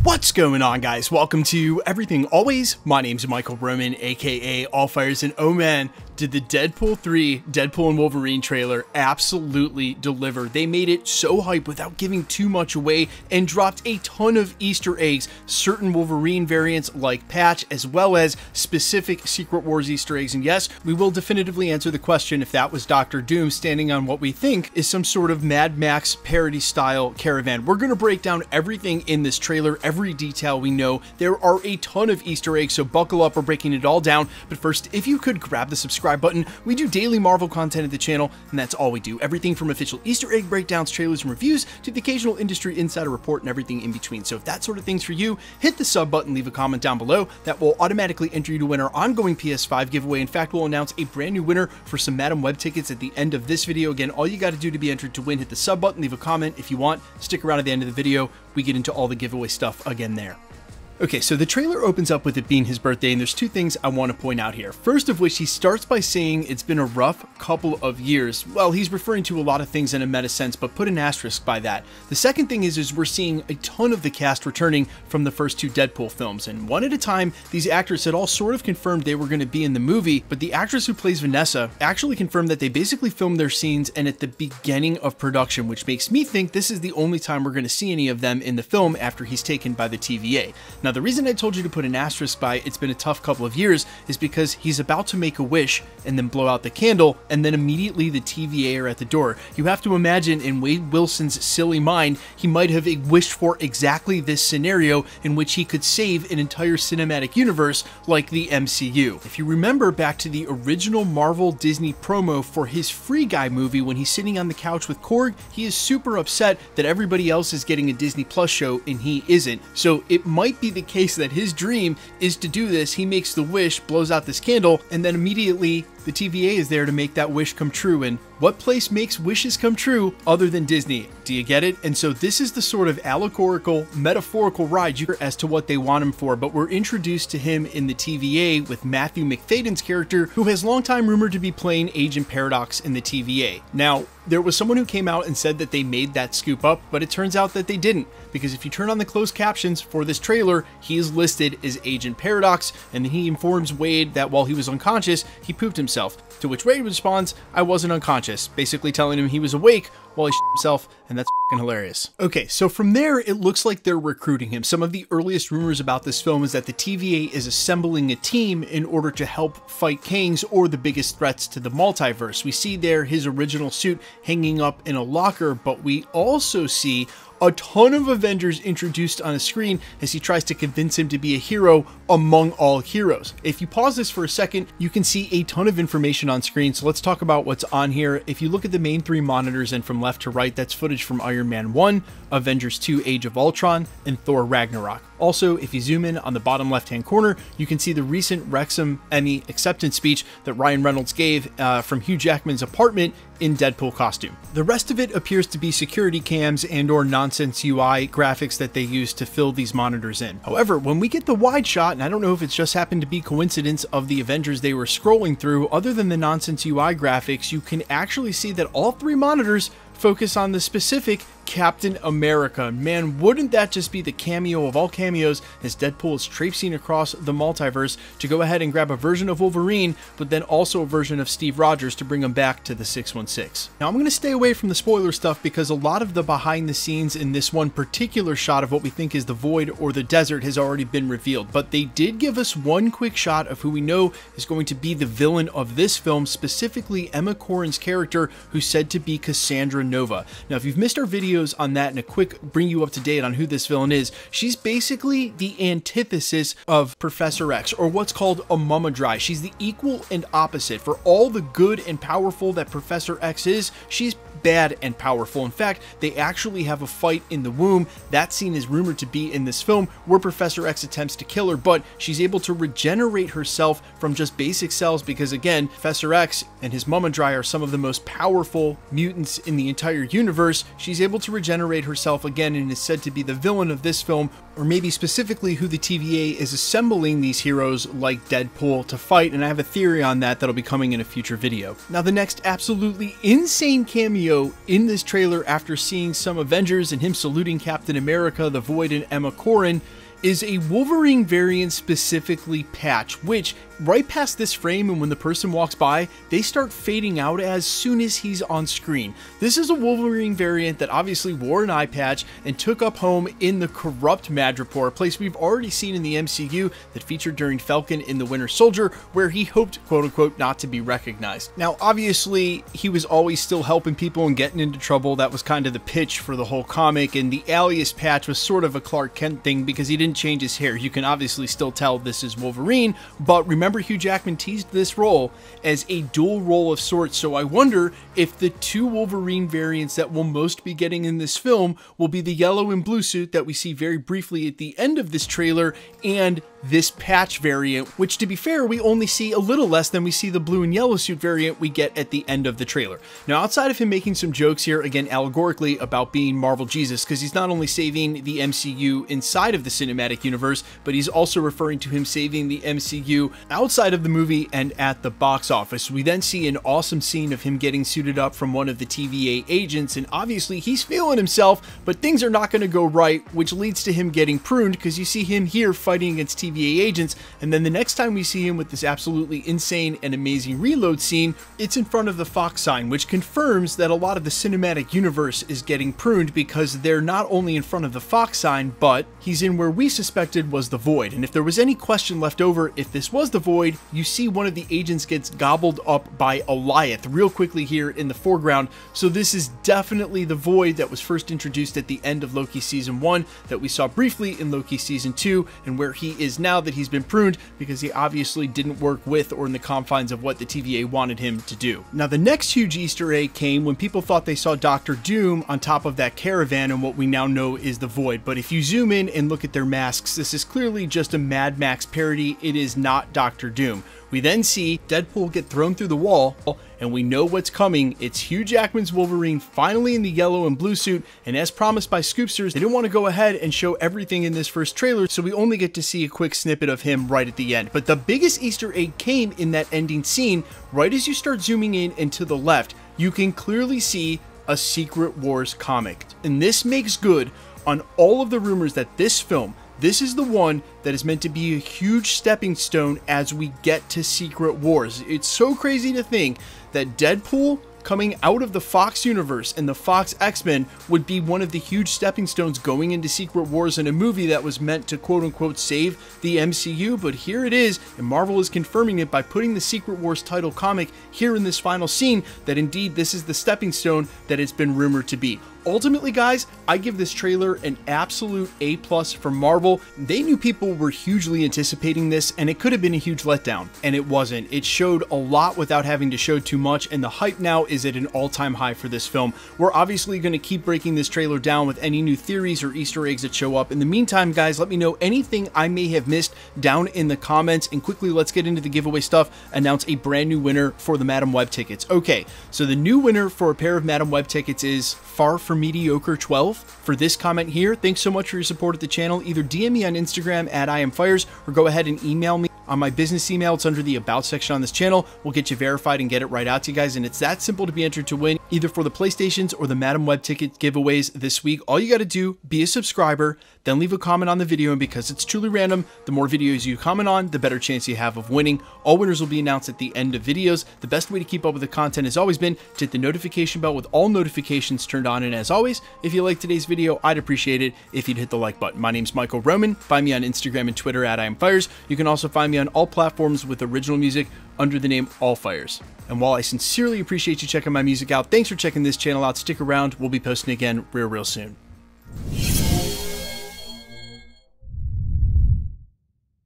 What's going on, guys? Welcome to Everything Always. My name's Michael Roman, aka Allfires, and oh man, did the Deadpool 3 Deadpool and Wolverine trailer absolutely deliver. They made it so hype without giving too much away and dropped a ton of Easter eggs, certain Wolverine variants like Patch, as well as specific Secret Wars Easter eggs. And yes, we will definitively answer the question if that was Doctor Doom standing on what we think is some sort of Mad Max parody style caravan. We're going to break down everything in this trailer, every detail we know. There are a ton of Easter eggs, so buckle up, we're breaking it all down. But first, if you could grab the subscribe button. We do daily Marvel content at the channel, and that's all we do. Everything from official Easter egg breakdowns, trailers, and reviews to the occasional industry insider report and everything in between. So if that sort of thing's for you, hit the sub button, leave a comment down below. That will automatically enter you to win our ongoing PS5 giveaway. In fact, we'll announce a brand new winner for some Madam Web tickets at the end of this video. Again, all you got to do to be entered to win, hit the sub button, leave a comment if you want. Stick around at the end of the video. We get into all the giveaway stuff again there. Okay, so the trailer opens up with it being his birthday, and there's two things I want to point out here. First of which, he starts by saying it's been a rough couple of years. Well, he's referring to a lot of things in a meta sense, but put an asterisk by that. The second thing is we're seeing a ton of the cast returning from the first two Deadpool films, and one at a time, these actors had all sort of confirmed they were going to be in the movie, but the actress who plays Vanessa actually confirmed that they basically filmed their scenes and at the beginning of production, which makes me think this is the only time we're going to see any of them in the film after he's taken by the TVA. Now, the reason I told you to put an asterisk by it's been a tough couple of years is because he's about to make a wish and then blow out the candle, and then immediately the TVA are at the door. You have to imagine in Wade Wilson's silly mind, he might have wished for exactly this scenario in which he could save an entire cinematic universe like the MCU. If you remember back to the original Marvel Disney promo for his Free Guy movie, when he's sitting on the couch with Korg, he is super upset that everybody else is getting a Disney Plus show and he isn't. So it might be the case that his dream is to do this. He makes the wish, blows out this candle, and then immediately the TVA is there to make that wish come true. And what place makes wishes come true other than Disney? Do you get it? And so this is the sort of allegorical, metaphorical ride as to what they want him for, but we're introduced to him in the TVA with Matthew Macfadyen's character, who has long time rumored to be playing Agent Paradox in the TVA. Now, there was someone who came out and said that they made that scoop up, but it turns out that they didn't, because if you turn on the closed captions for this trailer, he is listed as Agent Paradox, and then he informs Wade that while he was unconscious, he pooped himself. To which Wade responds, "I wasn't unconscious," basically telling him he was awake while he shit himself, and that's fucking hilarious. Okay, so from there, it looks like they're recruiting him. Some of the earliest rumors about this film is that the TVA is assembling a team in order to help fight Kangs or the biggest threats to the multiverse. We see there his original suit hanging up in a locker, but we also see a ton of Avengers introduced on a screen as he tries to convince him to be a hero among all heroes. If you pause this for a second, you can see a ton of information on screen, so let's talk about what's on here. If you look at the main three monitors and from left to right, that's footage from Iron Man 1, Avengers 2 Age of Ultron, and Thor Ragnarok. Also, if you zoom in on the bottom left-hand corner, you can see the recent Wrexham Emmy acceptance speech that Ryan Reynolds gave from Hugh Jackman's apartment in Deadpool costume. The rest of it appears to be security cams and or nonsense UI graphics that they use to fill these monitors in. However, when we get the wide shot, and I don't know if it's just happened to be coincidence of the Avengers they were scrolling through, other than the nonsense UI graphics, you can actually see that all three monitors focus on the specific Captain America. Man, wouldn't that just be the cameo of all cameos as Deadpool is traipsing across the multiverse to go ahead and grab a version of Wolverine, but then also a version of Steve Rogers to bring him back to the 616. Now, I'm going to stay away from the spoiler stuff because a lot of the behind the scenes in this one particular shot of what we think is the Void or the desert has already been revealed, but they did give us one quick shot of who we know is going to be the villain of this film, specifically Emma Corrin's character, who's said to be Cassandra Nova. Now, if you've missed our videos on that and a quick bring you up to date on who this villain is, she's basically the antithesis of Professor X, or what's called a Mummudrai. She's the equal and opposite. For all the good and powerful that Professor X is, she's bad and powerful. In fact, they actually have a fight in the womb. That scene is rumored to be in this film where Professor X attempts to kill her, but she's able to regenerate herself from just basic cells because, again, Professor X and his Mummudrai are some of the most powerful mutants in the entire universe. She's able to regenerate herself again and is said to be the villain of this film, or maybe specifically who the TVA is assembling these heroes like Deadpool to fight, and I have a theory on that that'll be coming in a future video. Now, the next absolutely insane cameo cameo in this trailer after seeing some Avengers and him saluting Captain America, the Void, and Emma Corrin, is a Wolverine variant, specifically Patch, which right past this frame and when the person walks by, they start fading out as soon as he's on screen. This is a Wolverine variant that obviously wore an eye patch and took up home in the corrupt Madripoor, a place we've already seen in the MCU that featured during Falcon in the Winter Soldier, where he hoped, quote unquote, not to be recognized. Now, obviously, he was always still helping people and getting into trouble. That was kind of the pitch for the whole comic, and the alias Patch was sort of a Clark Kent thing because he didn't change his hair. You can obviously still tell this is Wolverine, but remember, Hugh Jackman teased this role as a dual role of sorts, so I wonder if the two Wolverine variants that we'll most be getting in this film will be the yellow and blue suit that we see very briefly at the end of this trailer, and this Patch variant, which, to be fair, we only see a little less than we see the blue and yellow suit variant we get at the end of the trailer. Now, outside of him making some jokes here, again, allegorically, about being Marvel Jesus, because he's not only saving the MCU inside of the cinematic universe, but he's also referring to him saving the MCU outside of the movie and at the box office. We then see an awesome scene of him getting suited up from one of the TVA agents, and obviously he's feeling himself, but things are not going to go right, which leads to him getting pruned, because you see him here fighting against TVA agents, and then the next time we see him with this absolutely insane and amazing reload scene, it's in front of the Fox sign, which confirms that a lot of the cinematic universe is getting pruned, because they're not only in front of the Fox sign, but he's in where we suspected was the Void. And if there was any question left over if this was the Void, you see one of the agents gets gobbled up by Alioth real quickly here in the foreground, so this is definitely the Void that was first introduced at the end of Loki Season 1, that we saw briefly in Loki Season 2, and where he is now that he's been pruned because he obviously didn't work with or in the confines of what the TVA wanted him to do. Now, the next huge Easter egg came when people thought they saw Doctor Doom on top of that caravan and what we now know is the Void, but if you zoom in and look at their masks, this is clearly just a Mad Max parody. It is not Doctor Doom. We then see Deadpool get thrown through the wall, and we know what's coming. It's Hugh Jackman's Wolverine finally in the yellow and blue suit, and as promised by Scoopsters, they didn't want to go ahead and show everything in this first trailer, so we only get to see a quick snippet of him right at the end. But the biggest Easter egg came in that ending scene. Right as you start zooming in and to the left, you can clearly see a Secret Wars comic, and this makes good on all of the rumors that this film, this is the one that is meant to be a huge stepping stone as we get to Secret Wars. It's so crazy to think that Deadpool coming out of the Fox universe and the Fox X-Men would be one of the huge stepping stones going into Secret Wars in a movie that was meant to quote-unquote save the MCU, but here it is, and Marvel is confirming it by putting the Secret Wars title comic here in this final scene, that indeed this is the stepping stone that it's been rumored to be. Ultimately, guys, I give this trailer an absolute A+ for Marvel. They knew people were hugely anticipating this, and it could have been a huge letdown, and it wasn't. It showed a lot without having to show too much, and the hype now is at an all-time high for this film. We're obviously going to keep breaking this trailer down with any new theories or Easter eggs that show up. In the meantime, guys, let me know anything I may have missed down in the comments, and quickly, let's get into the giveaway stuff. Announce a brand new winner for the Madame Web tickets. Okay, so the new winner for a pair of Madame Web tickets is Far From Mediocre 12 for this comment here. Thanks so much for your support of the channel. Either DM me on Instagram at IamFires or go ahead and email me on my business email. It's under the About section on this channel. We'll get you verified and get it right out to you guys, and it's that simple to be entered to win either for the PlayStations or the Madame Web ticket giveaways this week. All you got to do, be a subscriber, then leave a comment on the video, and because it's truly random, the more videos you comment on, the better chance you have of winning. All winners will be announced at the end of videos. The best way to keep up with the content has always been to hit the notification bell with all notifications turned on, and as always, if you like today's video, I'd appreciate it if you'd hit the like button. My name's Michael Roman. Find me on Instagram and Twitter at IamFires. You can also find me on all platforms with original music under the name AllFires. And while I sincerely appreciate you checking my music out, thanks for checking this channel out. Stick around. We'll be posting again real soon.